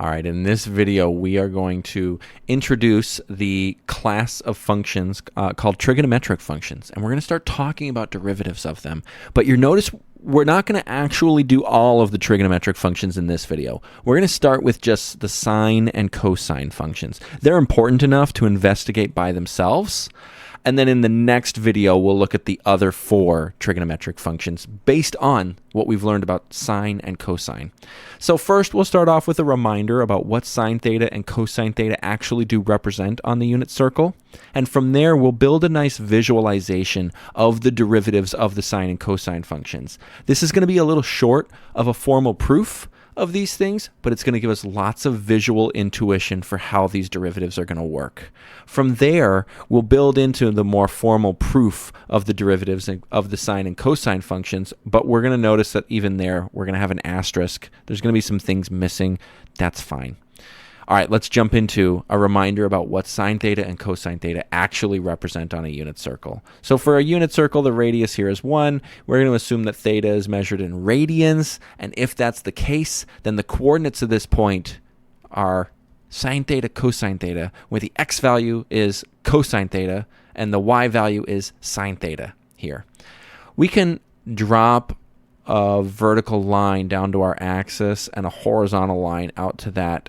All right, in this video, we are going to introduce the class of functions called trigonometric functions, and we're going to start talking about derivatives of them. But you notice we're not going to actually do all of the trigonometric functions in this video. We're going to start with just the sine and cosine functions. They're important enough to investigate by themselves. And then in the next video, we'll look at the other 4 trigonometric functions based on what we've learned about sine and cosine. So first, we'll start off with a reminder about what sine theta and cosine theta actually do represent on the unit circle. And from there, we'll build a nice visualization of the derivatives of the sine and cosine functions. This is going to be a little short of a formal proof of these things, but it's going to give us lots of visual intuition for how these derivatives are going to work. From there, we'll build into the more formal proof of the derivatives of the sine and cosine functions, but we're going to notice that even there, we're going to have an asterisk. There's going to be some things missing. That's fine. All right, let's jump into a reminder about what sine theta and cosine theta actually represent on a unit circle. So for a unit circle, the radius here is 1. We're going to assume that theta is measured in radians, and if that's the case, then the coordinates of this point are sine theta, cosine theta, where the x value is cosine theta, and the y value is sine theta here. We can drop a vertical line down to our axis and a horizontal line out to that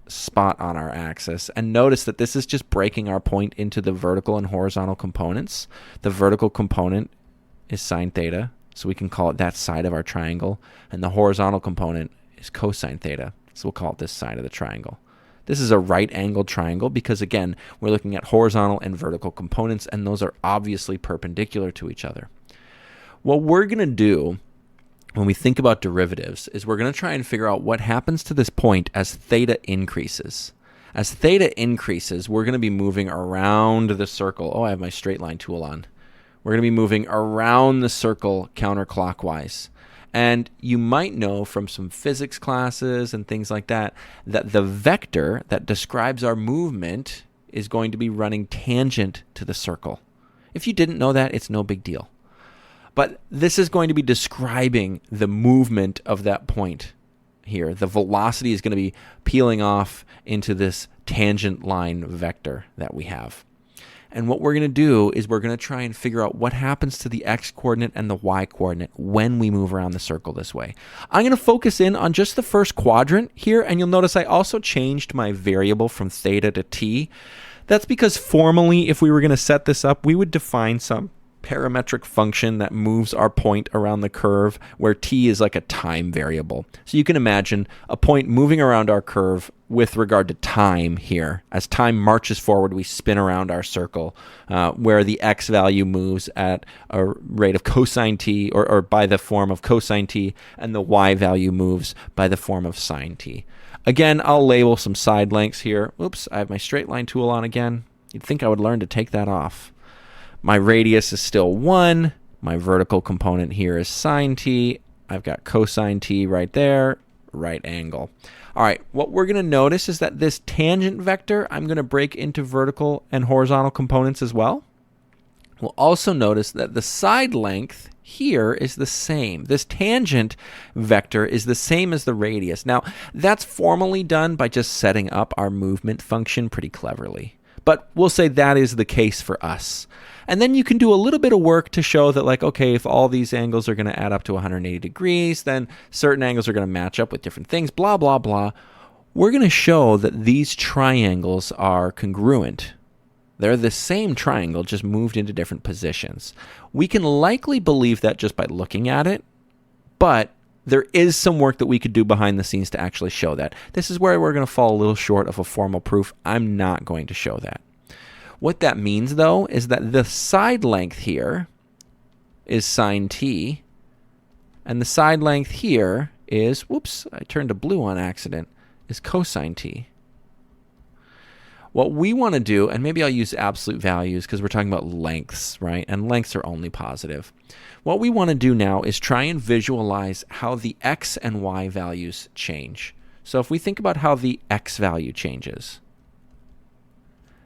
spot on our axis, and notice that this is just breaking our point into the vertical and horizontal components. The vertical component is sine theta, so we can call it that side of our triangle, and the horizontal component is cosine theta, so we'll call it this side of the triangle. This is a right-angled triangle because, again, we're looking at horizontal and vertical components, and those are obviously perpendicular to each other. What we're going to do when we think about derivatives is we're going to try and figure out what happens to this point as theta increases. As theta increases, we're going to be moving around the circle. Oh, I have my straight line tool on. We're going to be moving around the circle counterclockwise. And you might know from some physics classes and things like that, that the vector that describes our movement is going to be running tangent to the circle. If you didn't know that, it's no big deal. But this is going to be describing the movement of that point here. The velocity is going to be peeling off into this tangent line vector that we have. And what we're going to do is we're going to try and figure out what happens to the x-coordinate and the y-coordinate when we move around the circle this way. I'm going to focus in on just the first quadrant here, and you'll notice I also changed my variable from theta to t. That's because formally, if we were going to set this up, we would define some parametric function that moves our point around the curve, where t is like a time variable. So you can imagine a point moving around our curve with regard to time here. As time marches forward, we spin around our circle, where the x value moves at a rate of cosine t, or by the form of cosine t, and the y value moves by the form of sine t. Again, I'll label some side lengths here. Oops, I have my straight line tool on again. You'd think I would learn to take that off. My radius is still 1. My vertical component here is sine t. I've got cosine t right there, right angle. All right, what we're going to notice is that this tangent vector, I'm going to break into vertical and horizontal components as well. We'll also notice that the side length here is the same. This tangent vector is the same as the radius. Now, that's formally done by just setting up our movement function pretty cleverly. But we'll say that is the case for us. And then you can do a little bit of work to show that, like, okay, if all these angles are going to add up to 180 degrees, then certain angles are going to match up with different things, blah, blah, blah. We're going to show that these triangles are congruent. They're the same triangle, just moved into different positions. We can likely believe that just by looking at it, but there is some work that we could do behind the scenes to actually show that. This is where we're going to fall a little short of a formal proof. I'm not going to show that. What that means, though, is that the side length here is sine t, and the side length here is, whoops, I turned to blue on accident, is cosine t. What we want to do, and maybe I'll use absolute values because we're talking about lengths, right? And lengths are only positive. What we want to do now is try and visualize how the x and y values change. So if we think about how the x value changes,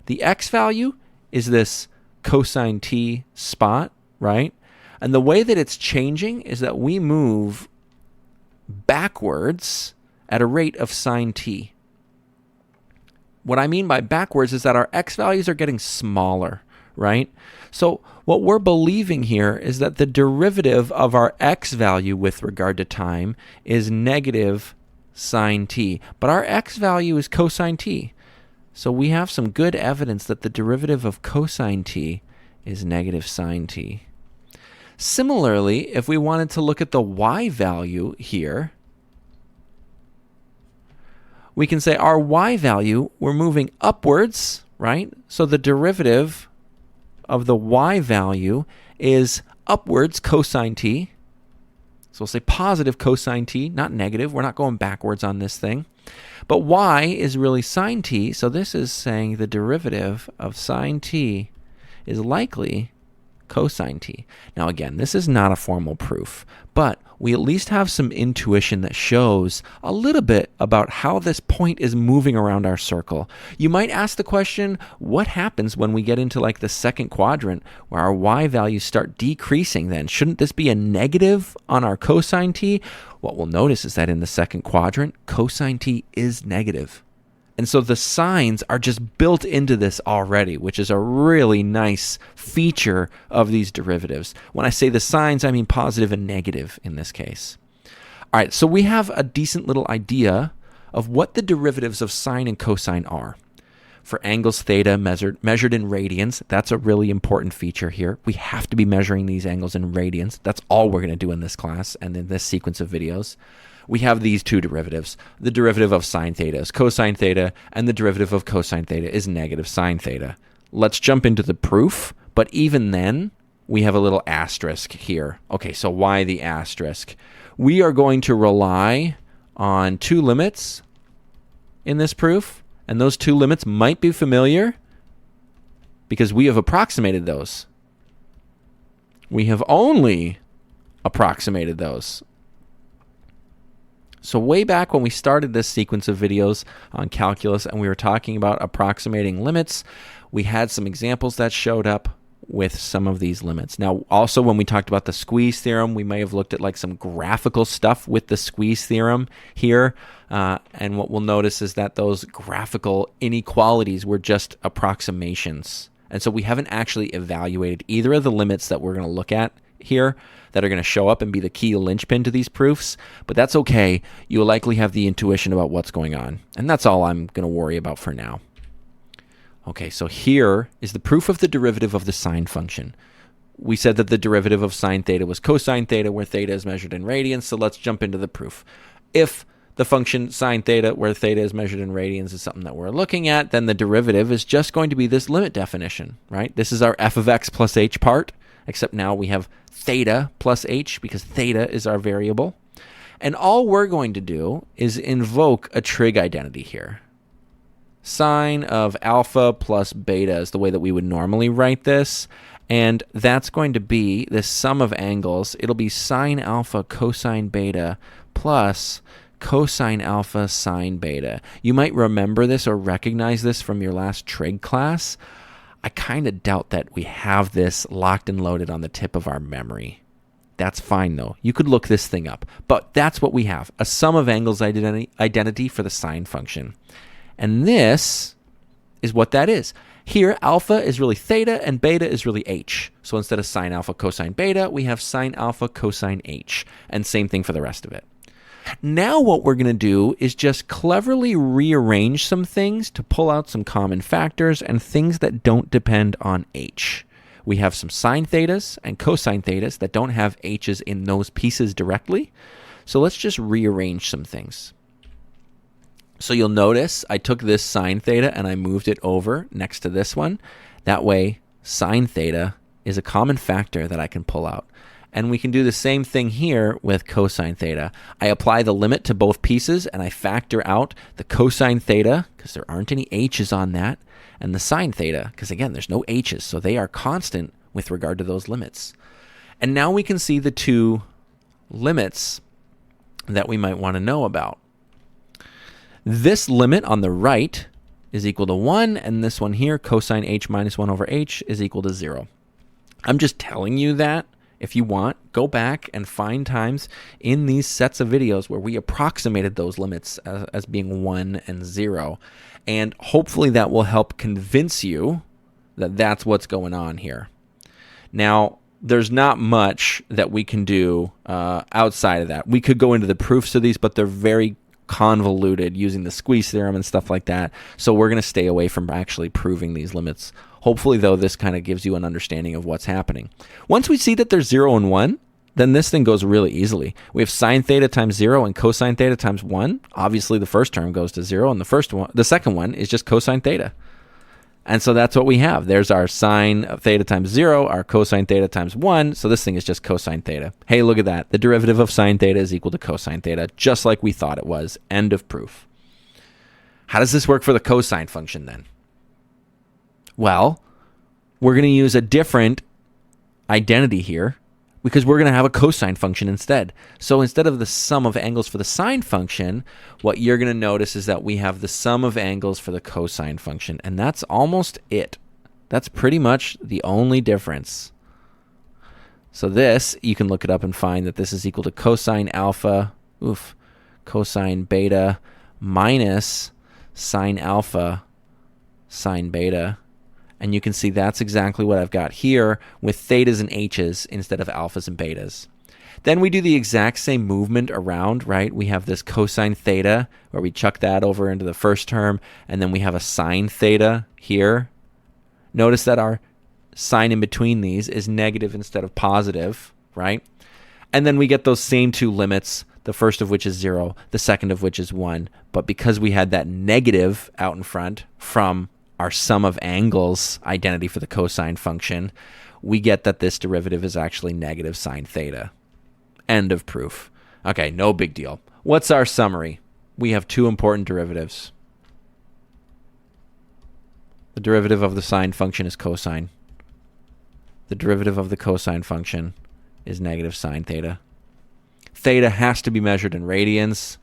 the x value is this cosine t spot, right? And the way that it's changing is that we move backwards at a rate of sine t. What I mean by backwards is that our x values are getting smaller, right? So what we're believing here is that the derivative of our x value with regard to time is negative sine t. But our x value is cosine t. So we have some good evidence that the derivative of cosine t is negative sine t. Similarly, if we wanted to look at the y value here, we can say our y value, we're moving upwards, right? So the derivative of the y value is upwards cosine t. So we'll say positive cosine t, not negative. We're not going backwards on this thing. But y is really sine t, so this is saying the derivative of sine t is likely cosine t. Now again, this is not a formal proof, but we at least have some intuition that shows a little bit about how this point is moving around our circle. You might ask the question, what happens when we get into like the second quadrant where our y values start decreasing then? Shouldn't this be a negative on our cosine t? What we'll notice is that in the second quadrant, cosine t is negative. And so the signs are just built into this already, which is a really nice feature of these derivatives. When I say the signs, I mean positive and negative in this case. All right, so we have a decent little idea of what the derivatives of sine and cosine are. For angles theta measured in radians, that's a really important feature here. We have to be measuring these angles in radians. That's all we're going to do in this class and in this sequence of videos. We have these two derivatives. The derivative of sine theta is cosine theta, and the derivative of cosine theta is negative sine theta. Let's jump into the proof, but even then, we have a little asterisk here. Okay, so why the asterisk? We are going to rely on two limits in this proof, and those two limits might be familiar because we have approximated those. We have only approximated those. So way back when we started this sequence of videos on calculus and we were talking about approximating limits, we had some examples that showed up with some of these limits. Now, also when we talked about the squeeze theorem, we may have looked at like some graphical stuff with the squeeze theorem here. And what we'll notice is that those graphical inequalities were just approximations. And so we haven't actually evaluated either of the limits that we're going to look at here that are going to show up and be the key linchpin to these proofs, but that's okay. You'll likely have the intuition about what's going on, and that's all I'm going to worry about for now. Okay, so here is the proof of the derivative of the sine function. We said that the derivative of sine theta was cosine theta, where theta is measured in radians, so let's jump into the proof. If the function sine theta, where theta is measured in radians, is something that we're looking at, then the derivative is just going to be this limit definition, right? This is our f of x plus h part, except now we have theta plus h because theta is our variable. And all we're going to do is invoke a trig identity here. Sine of alpha plus beta is the way that we would normally write this. And that's going to be this sum of angles. It'll be sine alpha cosine beta plus cosine alpha sine beta. You might remember this or recognize this from your last trig class. I kind of doubt that we have this locked and loaded on the tip of our memory. That's fine, though. You could look this thing up. But that's what we have, a sum of angles identity for the sine function. And this is what that is. Here, alpha is really theta and beta is really h. So instead of sine alpha cosine beta, we have sine alpha cosine h. And same thing for the rest of it. Now what we're going to do is just cleverly rearrange some things to pull out some common factors and things that don't depend on h. We have some sine thetas and cosine thetas that don't have h's in those pieces directly. So let's just rearrange some things. So you'll notice I took this sine theta and I moved it over next to this one. That way, sine theta is a common factor that I can pull out. And we can do the same thing here with cosine theta. I apply the limit to both pieces and I factor out the cosine theta, because there aren't any h's on that, and the sine theta, because again, there's no h's, so they are constant with regard to those limits. And now we can see the two limits that we might want to know about. This limit on the right is equal to 1, and this one here, cosine h minus 1 over h, is equal to 0. I'm just telling you that if you want, go back and find times in these sets of videos where we approximated those limits as being 1 and 0. And hopefully that will help convince you that that's what's going on here. Now, there's not much that we can do outside of that. We could go into the proofs of these, but they're very convoluted using the squeeze theorem and stuff like that. So we're going to stay away from actually proving these limits. Hopefully, though, this kind of gives you an understanding of what's happening. Once we see that there's 0 and 1, then this thing goes really easily. We have sine theta times 0 and cosine theta times 1. Obviously, the first term goes to 0, and the second one is just cosine theta. And so that's what we have. There's our sine theta times 0, our cosine theta times 1. So this thing is just cosine theta. Hey, look at that. The derivative of sine theta is equal to cosine theta, just like we thought it was. End of proof. How does this work for the cosine function then? Well, we're going to use a different identity here because we're going to have a cosine function instead. So instead of the sum of angles for the sine function, what you're going to notice is that we have the sum of angles for the cosine function, and that's almost it. That's pretty much the only difference. So this, you can look it up and find that this is equal to cosine alpha, cosine beta minus sine alpha, sine beta. And you can see that's exactly what I've got here with thetas and h's instead of alphas and betas. Then we do the exact same movement around, right? We have this cosine theta where we chuck that over into the first term, and then we have a sine theta here. Notice that our sign in between these is negative instead of positive, right? And then we get those same two limits, the first of which is 0, the second of which is 1. But because we had that negative out in front from our sum of angles identity for the cosine function, we get that this derivative is actually negative sine theta. End of proof. Okay, no big deal. What's our summary? We have two important derivatives. The derivative of the sine function is cosine. The derivative of the cosine function is negative sine theta. Theta has to be measured in radians.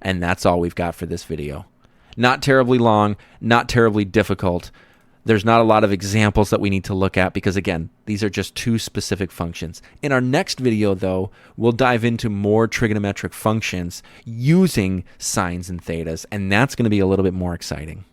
And that's all we've got for this video. Not terribly long, not terribly difficult. There's not a lot of examples that we need to look at because, again, these are just two specific functions. In our next video, though, we'll dive into more trigonometric functions using sines and thetas, and that's going to be a little bit more exciting.